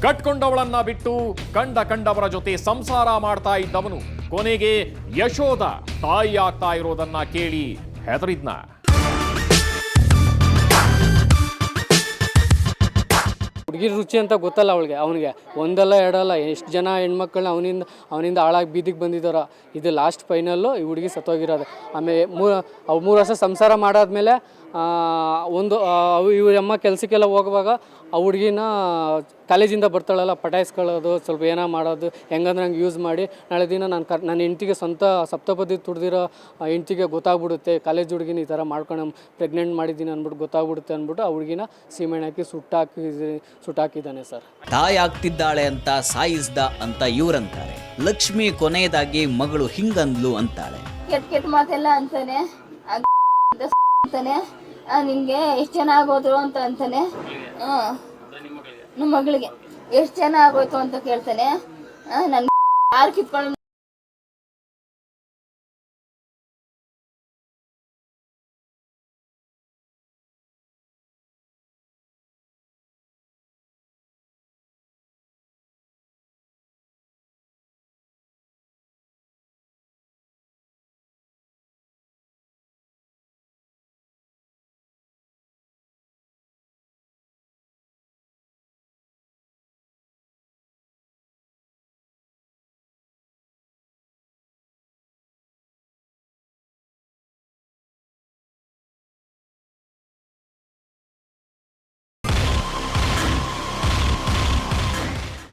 ಕಟ್ಕೊಂಡವಳನ್ನ ಬಿಟ್ಟು ಕಂಡವರ ಜೊತೆ ಸಂಸಾರ ಮಾಡ್ತಾ ಇದ್ದವನು ಕೊನೆಗೆ ಯಶೋಧ ತಾಯಿ ಆಗ್ತಾ ಇರೋದನ್ನ ಕೇಳಿ ಹೆದರಿದ್ನ. ಹುಡುಗಿರ ರುಚಿ ಅಂತ ಗೊತ್ತಲ್ಲ ಅವನಿಗೆ ಒಂದಲ್ಲ ಎರಡಲ್ಲ ಎಷ್ಟು ಜನ ಹೆಣ್ಮಕ್ಳನ್ನ ಅವನಿಂದ ಹಾಳಾಗಿ ಬೀದಿಗೆ ಬಂದಿದ್ದಾರ. ಇದು ಲಾಸ್ಟ್ ಫೈನಲ್ಲು ಈ ಹುಡುಗಿ ಸತ್ತೋಗಿರೋದು. ಆಮೇಲೆ 3 ವರ್ಷ ಸಂಸಾರ ಮಾಡಾದ್ಮೇಲೆ ಇವ್ರ ಅಮ್ಮ ಕೆಲಸಕ್ಕೆಲ್ಲ ಹೋಗುವಾಗ ಆ ಹುಡುಗಿನ ಕಾಲೇಜಿಂದ ಬರ್ತಾಳಲ್ಲ ಪಟಾಯಿಸ್ಕೊಳ್ಳೋದು, ಸ್ವಲ್ಪ ಏನೋ ಮಾಡೋದು, ಹೆಂಗಂದ್ರೆ ಹಂಗೆ ಯೂಸ್ ಮಾಡಿ ನಾಳೆ ದಿನ ನನ್ನ ಹೆಂಡ್ತಿಗೆ ಸ್ವಂತ ಸಪ್ತಪದಿ ತುಡ್ದಿರೋ ಹೆಂಡ್ತಿಗೆ ಗೊತ್ತಾಗ್ಬಿಡುತ್ತೆ, ಕಾಲೇಜ್ ಹುಡುಗಿನ ಈ ಥರ ಮಾಡ್ಕೊಂಡು ಪ್ರೆಗ್ನೆಂಟ್ ಮಾಡಿದ್ದೀನಿ ಅಂದ್ಬಿಟ್ಟು ಗೊತ್ತಾಗ್ಬಿಡುತ್ತೆ ಅಂದ್ಬಿಟ್ಟು ಆ ಹುಡುಗಿನ ಸೀಮೆಣ್ಣೆ ಹಾಕಿ ಸುಟ್ಟಾಕಿದ್ದಾನೆ ಸರ್. ತಾಯಿ ಆಗ್ತಿದ್ದಾಳೆ ಅಂತ ಸಾಯಿಸ್ದ ಅಂತ ಇವ್ರಂತಾರೆ. ಲಕ್ಷ್ಮಿ ಕೊನೆಯದಾಗಿ ಮಗಳು ಹಿಂಗಂದ್ಲು ಅಂತಾಳೆ. ಕೆಟ್ಟ ಮಾತೆಲ್ಲ ಅಂತಾನೆ ನಿನ್ಗೆ ಎಷ್ಟು ಜನ ಆಗೋದ್ರು ಅಂತ ಅಂತಾನೆ. ನಮ್ಮ ಮಗಳಿಗೆ ಎಷ್ಟು ಜನ ಆಗೋಯ್ತು ಅಂತ ಕೇಳ್ತಾನೆ. ನನ್ ಯಾರು ಕಿತ್ಕೊಂಡು